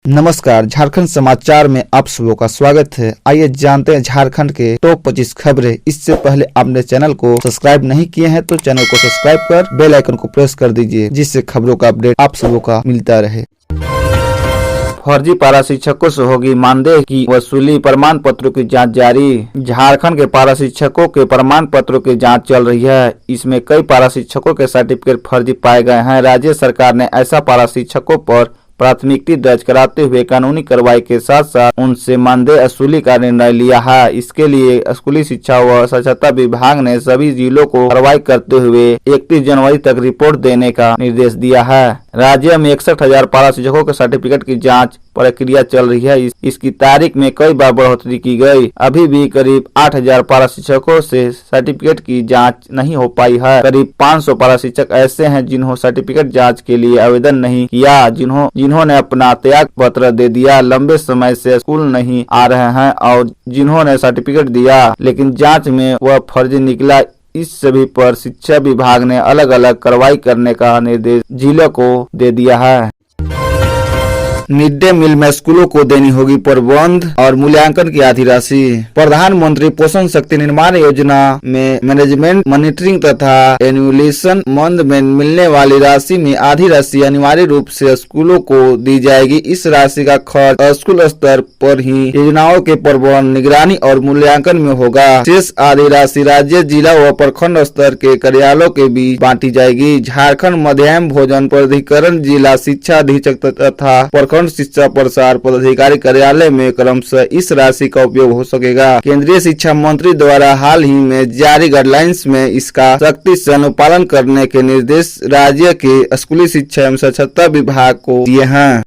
नमस्कार, झारखंड समाचार में आप सबों का स्वागत है। आइए जानते हैं झारखंड के टॉप 25 खबरें। इससे पहले आपने चैनल को सब्सक्राइब नहीं किए हैं तो चैनल को सब्सक्राइब कर बेल आइकन को प्रेस कर दीजिए, जिससे खबरों का अपडेट आप सबों का मिलता रहे। फर्जी पारा शिक्षकों से होगी मानदेय की वसूली, प्रमाण पत्रों की जांच जारी। झारखंड के पारा शिक्षकों के प्रमाण पत्रों की जांच चल रही है। इसमें कई पारा शिक्षकों के सर्टिफिकेट फर्जी पाए गए हैं। राज्य सरकार ने ऐसा पारा शिक्षकों पर प्राथमिकी दर्ज कराते हुए कानूनी कार्रवाई के साथ साथ उनसे मानदेय वसूली का निर्णय लिया है। इसके लिए स्कूली शिक्षा व साक्षरता विभाग ने सभी जिलों को कार्रवाई करते हुए 31 जनवरी तक रिपोर्ट देने का निर्देश दिया है। राज्य में 61,000 पारा शिक्षकों के सर्टिफिकेट की जांच प्रक्रिया चल रही है। इसकी तारीख में कई बार बढ़ोतरी की गई। अभी भी करीब 8,000 पारा शिक्षकों से सर्टिफिकेट की जांच नहीं हो पाई है। करीब 500 पारा शिक्षक ऐसे हैं जिन्होंने सर्टिफिकेट जांच के लिए आवेदन नहीं किया, जिन्होंने अपना त्याग पत्र दे दिया, लंबे समय से स्कूल नहीं आ रहे हैं और जिन्होंने सर्टिफिकेट दिया लेकिन जाँच में वह फर्जी निकला। इस सभी पर शिक्षा विभाग ने अलग अलग कार्रवाई करने का निर्देश जिलों को दे दिया है। मिड डे मील में स्कूलों को देनी होगी प्रबंध और मूल्यांकन की आधी राशि। प्रधानमंत्री पोषण शक्ति निर्माण योजना में मैनेजमेंट, मॉनिटरिंग तथा एनुअलेशन मंद में मिलने वाली राशि में आधी राशि अनिवार्य रूप से स्कूलों को दी जाएगी। इस राशि का खर्च स्कूल स्तर पर ही योजनाओं के प्रबंध, निगरानी और मूल्यांकन में होगा। शेष आधी राशि राज्य, जिला व प्रखंड स्तर के कार्यालयों के बीच बांटी जाएगी। झारखंड मध्याह्न भोजन प्राधिकरण, जिला शिक्षा अधीक्षक तथा प्रखंड शिक्षा प्रसार पदाधिकारी कार्यालय में क्रमशः इस राशि का उपयोग हो सकेगा। केंद्रीय शिक्षा मंत्री द्वारा हाल ही में जारी गाइडलाइंस में इसका सख्ती से अनुपालन करने के निर्देश राज्य के स्कूली शिक्षा एवं साक्षरता विभाग को दिए हैं।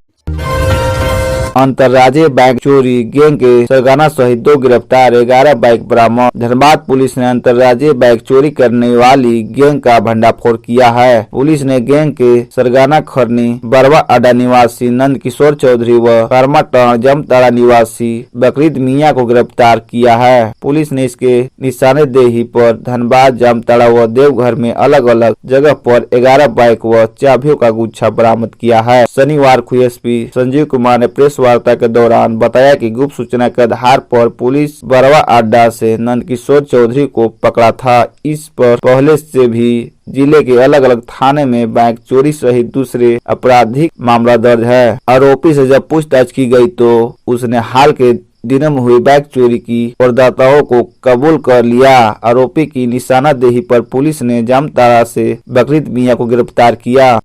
अंतर्राज्यीय बाइक चोरी गैंग के सरगना सहित 2 गिरफ्तार, 11 बाइक बरामद। धनबाद पुलिस ने अंतर्राज्यीय बाइक चोरी करने वाली गैंग का भंडाफोड़ किया है। पुलिस ने गैंग के सरगना खरनी बरवा अड्डा निवासी नंद किशोर चौधरी व करमाटन जामताड़ा निवासी बकरीद मियां को गिरफ्तार किया है। पुलिस ने इसके निशानेदेही पर धनबाद, जामताड़ा व देवघर में अलग अलग जगह पर 11 बाइक व चाबियों का गुच्छा बरामद किया है। शनिवार को एसपी संजीव कुमार ने प्रेस वार्ता के दौरान बताया कि गुप्त सूचना के आधार पर पुलिस बरवा अड्डा से नंद किशोर चौधरी को पकड़ा था। इस पर पहले से भी जिले के अलग अलग थाने में बाइक चोरी सहित दूसरे आपराधिक मामला दर्ज है। आरोपी से जब पूछताछ की गई तो उसने हाल के दिनों में हुई बाइक चोरी की वारदातों को कबूल कर लिया। आरोपी की निशानादेही पर पुलिस ने जामताड़ा से बकरीद मियां को गिरफ्तार किया।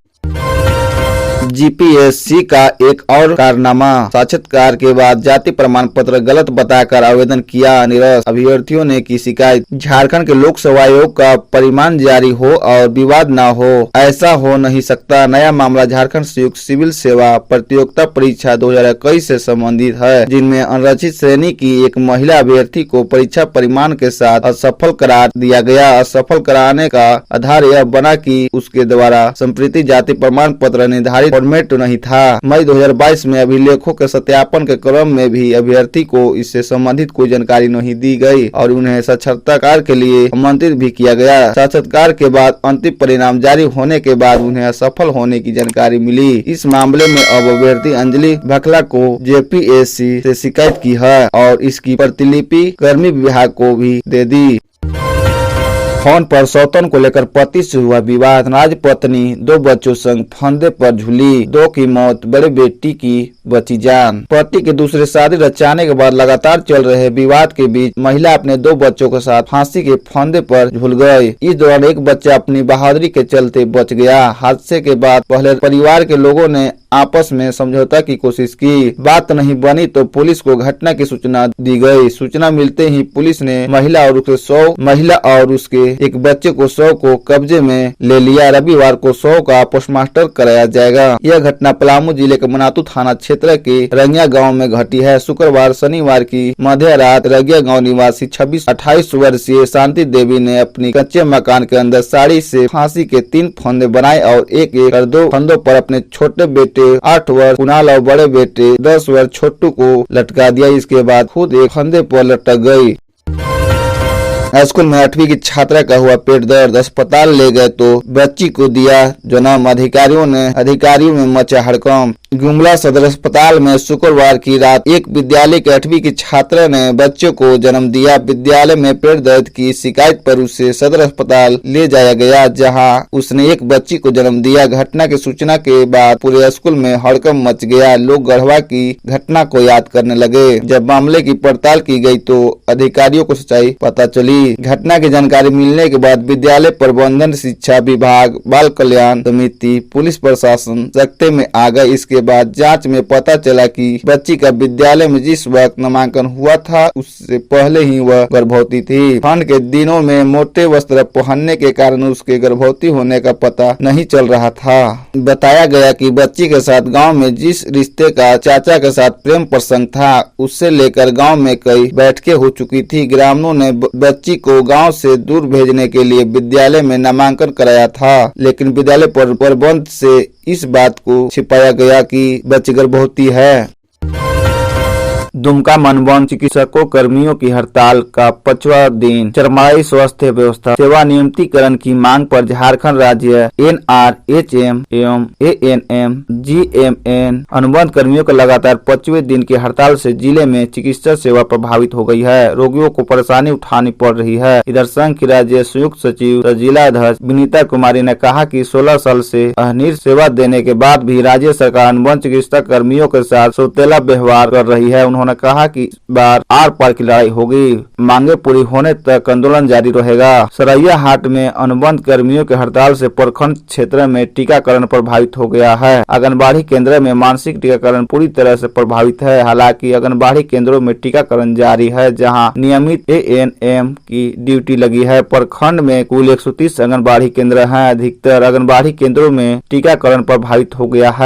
जीपीएससी का एक और कारनामा, साक्षात्कार के बाद जाति प्रमाण पत्र गलत बताकर आवेदन किया निरस्त। अभ्यर्थियों ने की शिकायत। झारखंड के लोकसेवा आयोग का परिणाम जारी हो और विवाद न हो, ऐसा हो नहीं सकता। नया मामला झारखंड संयुक्त सिविल सेवा प्रतियोगिता परीक्षा 2021 से संबंधित है, जिनमें अनुसूचित श्रेणी की एक महिला अभ्यर्थी को परीक्षा परिणाम के साथ असफल करार दिया गया। असफल कराने का आधार यह बना कि उसके द्वारा संप्रीति जाति प्रमाण पत्र निर्धारित फॉर्मेट नहीं था। मई 2022 में अभिलेखों के सत्यापन के क्रम में भी अभ्यर्थी को इससे संबंधित कोई जानकारी नहीं दी गई और उन्हें साक्षात्कार के लिए आमंत्रित भी किया गया। साक्षात्कार के बाद अंतिम परिणाम जारी होने के बाद उन्हें असफल होने की जानकारी मिली। इस मामले में अब अभ्यर्थी अंजलि भखला को जेपीएससी से शिकायत की है और इसकी प्रतिलिपि कर्मी विभाग को भी दे दी। फोन पर सौतन को लेकर पति से हुआ विवाद। राजपत्नी 2 बच्चों संग फंदे पर झूली, 2 की मौत, बड़े बेटी की बची जान। पति के दूसरे शादी रचाने के बाद लगातार चल रहे विवाद के बीच महिला अपने 2 बच्चों के साथ फांसी के फंदे पर झूल गई। इस दौरान एक बच्चा अपनी बहादुरी के चलते बच गया। हादसे के बाद पहले परिवार के लोगों ने आपस में समझौता की कोशिश की। बात नहीं बनी तो पुलिस को घटना की सूचना दी गई। सूचना मिलते ही पुलिस ने महिला और उसके एक बच्चे को शव को कब्जे में ले लिया। रविवार को शव का पोस्टमार्टम कराया जाएगा। यह घटना पलामू जिले के मनातू थाना क्षेत्र के रंगिया गांव में घटी है। शुक्रवार शनिवार की मध्य रात रंगिया गांव निवासी 28 वर्षीय शांति देवी ने अपनी कच्चे मकान के अंदर साड़ी से फांसी के 3 फंदे बनाए और एक कर 2 फंदों पर अपने छोटे बेटे 8 वर्ष कुणाल और बड़े बेटे 10 वर्ष छोटू को लटका दिया। इसके बाद खुद एक फंदे पर लटक गई। स्कूल में 8वीं की छात्रा का हुआ पेट दर्द, अस्पताल ले गए तो बच्ची को दिया जन्म। अधिकारियों में मचा हड़कंप। गुमला सदर अस्पताल में शुक्रवार की रात एक विद्यालय के 8वीं की छात्रा ने बच्चे को जन्म दिया। विद्यालय में पेट दर्द की शिकायत पर उसे सदर अस्पताल ले जाया गया, जहां उसने एक बच्ची को जन्म दिया। घटना की सूचना के बाद पूरे स्कूल में हड़कंप मच गया। लोग गढ़वा की घटना को याद करने लगे। जब मामले की पड़ताल की गई तो अधिकारियों को सच्चाई पता चली। घटना की जानकारी मिलने के बाद विद्यालय प्रबंधन, शिक्षा विभाग, बाल कल्याण समिति, पुलिस प्रशासन सख्ते में आ गए। इसके बाद जांच में पता चला कि बच्ची का विद्यालय में जिस वक्त नामांकन हुआ था उससे पहले ही वह गर्भवती थी। ठंड के दिनों में मोटे वस्त्र पहनने के कारण उसके गर्भवती होने का पता नहीं चल रहा था। बताया गया कि बच्ची के साथ गांव में जिस रिश्ते का चाचा के साथ प्रेम प्रसंग था, उससे लेकर गांव में कई बैठकें हो चुकी थी। ग्रामीणों ने बच्ची को गांव से दूर भेजने के लिए विद्यालय में नामांकन कराया था, लेकिन विद्यालय प्रबंधन से इस बात को छिपाया गया कि बच्ची गर्भवती है। दुमका मनोवन चिकित्सकों कर्मियों की हड़ताल का 5वां दिन। चरमराई स्वास्थ्य व्यवस्था सेवा नियमितीकरण की मांग पर झारखंड राज्य NRHM एवं ANM GMN अनुबंध कर्मियों का लगातार 5वें दिन की हड़ताल से जिले में चिकित्सा सेवा प्रभावित हो गई है। रोगियों को परेशानी उठानी पड़ रही है। इधर संघ की राज्य संयुक्त सचिव जिला अध्यक्ष विनीता कुमारी ने कहा कि 16 साल से अहर्निश सेवा देने के बाद भी राज्य सरकार अनुबंध चिकित्सा कर्मियों के साथ सौतेला व्यवहार कर रही है। उन्होंने कहा कि इस बार आर पार की लड़ाई होगी। मांगे पूरी होने तक आंदोलन जारी रहेगा। सरैया हाट में अनुबंध कर्मियों के हड़ताल से प्रखंड क्षेत्र में टीकाकरण प्रभावित हो गया है। आंगनबाड़ी केंद्र में मानसिक टीकाकरण पूरी तरह से प्रभावित है। हालांकि आंगनबाड़ी केंद्रों में टीकाकरण जारी है, जहां नियमित ANM की ड्यूटी लगी है। प्रखंड में कुल 130 आंगनबाड़ी केंद्र हैं। अधिकतर आंगनबाड़ी केंद्रों में टीकाकरण प्रभावित हो गया है।